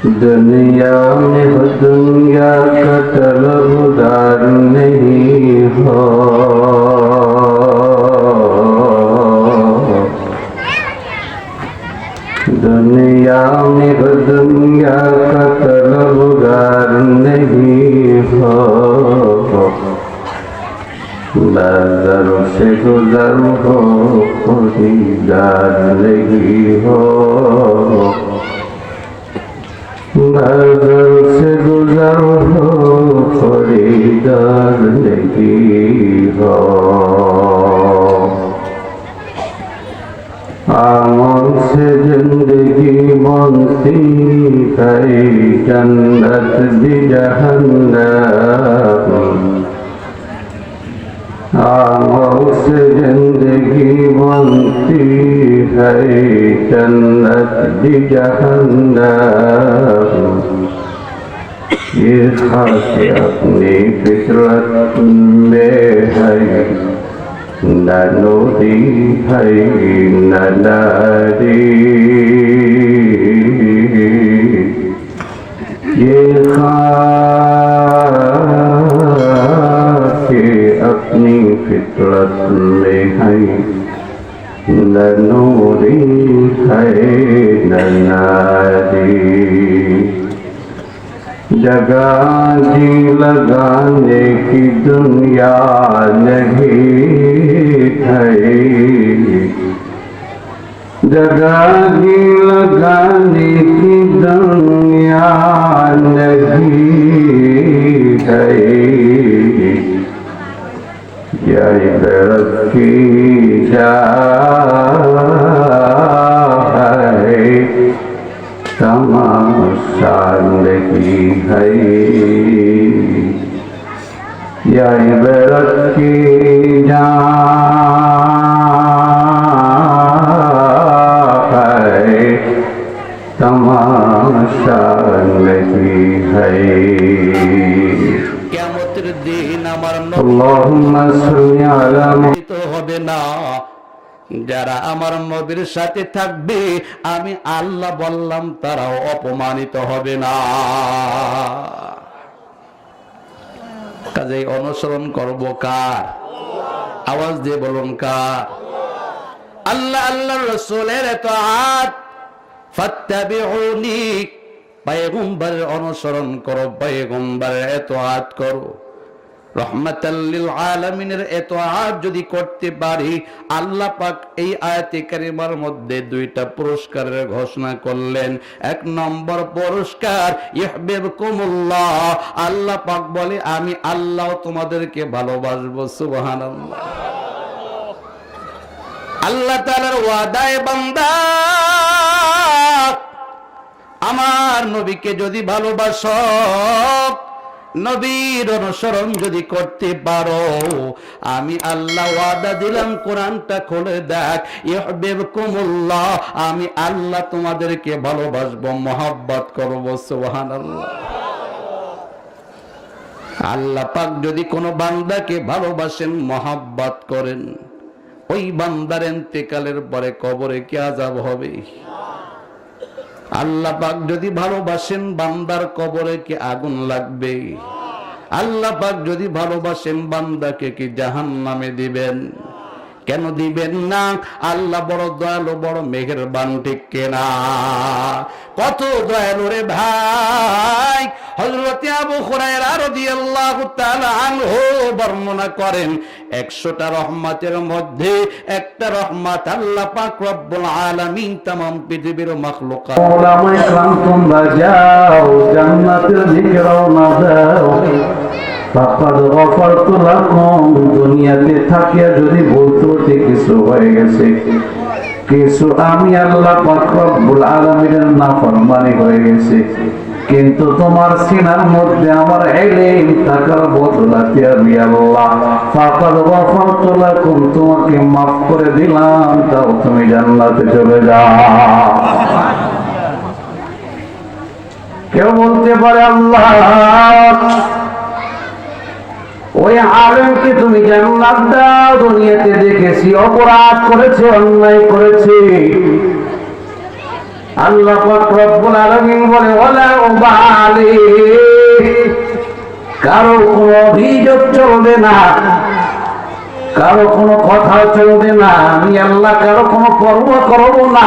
दुनिया में हो दुनिया का तलबगार नहीं हो, दुनिया में हो दुनिया का तलबगार नहीं हो, बाजार से गुजर हो खरीदार नहीं हो, बाजार से गुजर हो खरीदार नहीं हो। आमों से जिंदगी बनती है जन्नत भी जहन्नम, आमों से जिंदगी बनती है जन्नत भी जहन्नम। ये खास अपनी फितरत में है, न नूरी है न नारी, ये खास अपनी फितरत में है, न नूरी है न नारी। जगह जी लगाने की दुनिया नहीं है, जगह जी लगाने की दुनिया नहीं है, यह इबरत की जा है तमाशा नहीं है, यह इबरत की जा है तमाशा नहीं है। কিয়ামতের দিন আমার আল্লাহুম্মা সাল্লি আলা তো হবে না, যারা আমার নবীর সাথে থাকবে আমি আল্লাহ বললাম তারাও অপমানিত হবে না। কাজেই অনুসরণ করব কার? আওয়াজ দিয়ে বলুন কার? আল্লাহ আল্লাহর রাসূলের ইতাআত, ফাত্তাবিউনি, পয়গম্বরের অনুসরণ করো, পয়গম্বরের ইতাআত করো। রহমাতাল লিল আলামিনের ইতাআত যদি করতে পারি, আল্লাহ পাক এই আয়াতে কারিমার মধ্যে দুইটা পুরস্কারের ঘোষণা করলেন। এক নম্বর পুরস্কার ইউহিব্বুকুমুল্লাহ, আল্লাহ পাক বলে আমি আল্লাহ তোমাদেরকে ভালোবাসবো। সুবহানাল্লাহ। আল্লাহ তাআলার ওয়াদায়ে বান্দা আমার নবীকে যদি ভালোবাসো, নবীর অনুসরণ যদি করতে পারো, আমি আল্লাহ ওয়াদা দিলাম, কোরআনটা খুলে দেখ, ইউহিব্বুকুমুল্লাহ, আমি আল্লাহ তোমাদেরকে ভালোবাসবো, মহব্বত করব। সুবহানাল্লাহ। আল্লাহ পাক যদি কোনো বান্দাকে ভালোবাসেন, মহব্বত করেন, ওই বান্দার ইন্তেকালের পরে কবরে কি আযাব হবে? আল্লাহ পাক যদি ভালোবাসেন, বান্দার কবরে কি আগুন লাগবে? আল্লাহ পাক যদি ভালোবাসেন, বান্দাকে কি জাহান্নামে দিবেন? কেন দিবেন না? আল্লাহ বড় দয়ালু, বড় মেহেরবান, ঠিক কিনা? কত দয়ালু রে ভাই! হযরত আবু হুরায়রা রাদিয়াল্লাহু তাআলা আনহু বর্ণনা করেন, 100টা রহমতের মধ্যে একটা রহমত আল্লাহ পাক রব্বুল আলামিন तमाम পৃথিবীর মাখলুকাত ওলামায়ে کرام তোমরা যাও জান্নাতের দিকে রওনা দাও, ফাকাদ গফারতু লাকুম, দুনিয়াতে থাকিয়া যদি বলতে কিছু হয়ে গেছে, কিছু আমি আল্লাহ পাক রব্বুল আলামিনের নাফরমানি হয়ে গেছে, কিন্তু তোমার সিনার মধ্যে আমার ইলম থাকার বদলাতে আমি আল্লাহ ফাকাদ গফারতু লাকুম, তোমাকে মাফ করে দিলাম, তাও তুমি জান্নাতে চলে যাও। কেউ বলতে পারে আল্লাহ ওই আলেমকে তুমি জান্নাত দাও, দুনিয়াতে দেখেছি অপরাধ করেছে, অন্যায় করেছে, আল্লাহ পাক রব্বুল আলামিন বলে ওয়ালা উবালি, কারো কোনো অভিযোগ চলবে না, কারো কোনো কথা চলবে না, আমি আল্লাহ কারো কোনো পরোয়া করব না।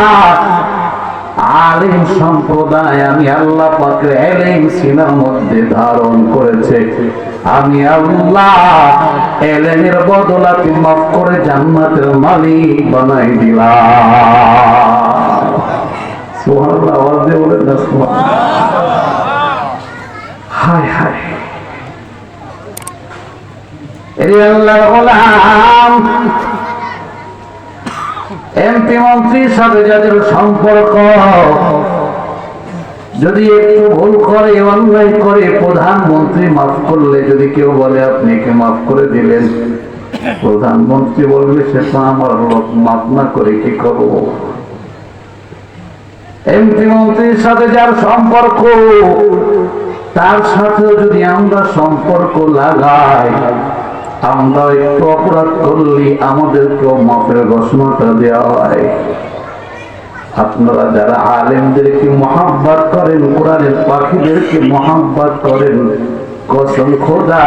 আলিম সম্প্রদায় আমি আল্লাহ পাকের ইলম সিনার মধ্যে ধারণ করেছে, আমি আল্লাহ ইলমের বদলাতে মাফ করে জান্নাতের মালিক বানাই দিলাম। সুবহানাল্লাহ, আওয়াজ দিয়ে বলেন না সুবহানাল্লাহ। হায় হায়, এই আল্লাহর গোলাম এমপি মন্ত্রীর সাথে যাদের সম্পর্ক, যদি একটু ভুল করে, অন্যায় করে, প্রধানমন্ত্রী মাফ করলে যদি কেউ বলে আপনি কে মাফ করে দিলেন, প্রধানমন্ত্রী বলবে সে তো আমার লোক, মাফ না করে কি করব। এমপি মন্ত্রীর সাথে যার সম্পর্ক, তার সাথেও যদি আমরা সম্পর্ক লাগাই, আমরা একটু অপরাধ করলে আমাদেরকেও মাফের ঘোষণাটা দেওয়া হয়। আপনারা যারা আলেমদেরকে মহাব্বত করেন, কোরআনের পাখিদেরকে মহাব্বত করেন, কসম খোদা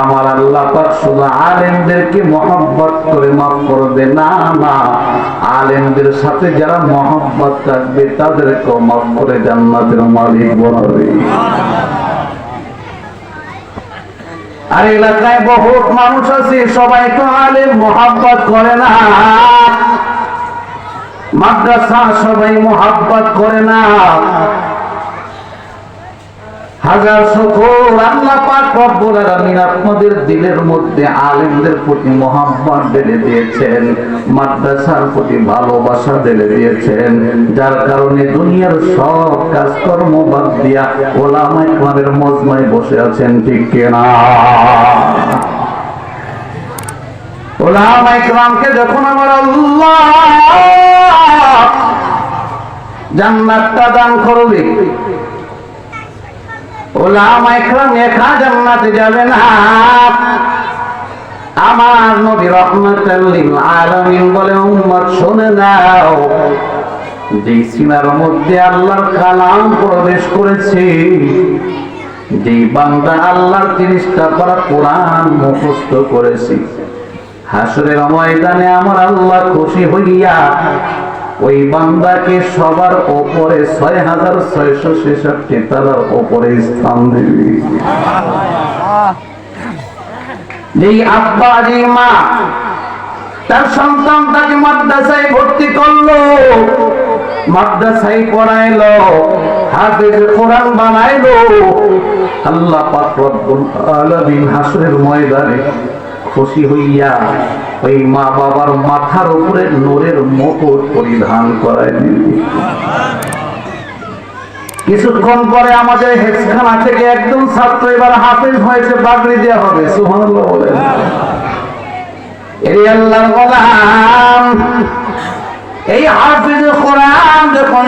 আমার আল্লাহ পাক শুধু আলেমদেরকে মহাব্বত করে মাফ করবে না, না, আলেমদের সাথে যারা মহাব্বত রাখবে তাদেরকেও মাফ করে জান্নাতের মালিক বানাবে। আর এলাকায় বহুত মানুষ আছে, সবাই তো আলেম মহাব্বত করে না, মাদ্রাসা সবাই মহাব্বত করে না। হাজার শুকর আল্লাহ পাক রব্বুল আলামিন আপনাদের দিলের মধ্যে আলেমদের প্রতি মহাব্বত ঢেলে দিয়েছেন, মাদ্রাসার প্রতি ভালোবাসা ঢেলে দিয়েছেন, যার কারণে দুনিয়ার সব কাজকর্ম বাদ দিয়া ওলামা ইকরামের মজমায় বসে আছেন, ঠিক কিনা? ওলামা ইকরামকে যখন আমার আল্লাহ জান্নাতটা দান করবে, ওলামা ইকরাম একা জান্নাতে যাবে না। আমার নবী রাহমাতাল লিল আলামিন বলে, উম্মত শুনে নাও, যে সিনার মধ্যে আল্লাহর কালাম প্রবেশ করেছে, যে বান্দা আল্লাহর 30টা পারা কোরআন মুখস্থ করেছে, হাসরের ময়দানে আমার আল্লাহ খুশি হইয়া ওই বান্দাকে সবার উপরে 6666 তারার উপরে স্থান দেবে। যেই আব্বা, যেই মা তার সন্তানটাকে মাদ্রাসায় ভর্তি করলো, মাদ্রাসায় পড়াইলো, হাফেজ কোরআন বানাইলো, আল্লাহ পাক রব্বুল আলামিন হাসরের ময়দানে খুশি হইয়া ওই মা বাবার মাথার উপরে নূরের মুকুট পরিধান করায় দিবে। কিছুক্ষণ পরে আমাদের হেফজখানা থেকে একদম ছাত্র এবার হাফেজ হয়েছে, পাগড়ি দেওয়া হবে। সুবহানাল্লাহ বলেন। এই আল্লাহর গোলাম, এই হাফেজ কোরআন যখন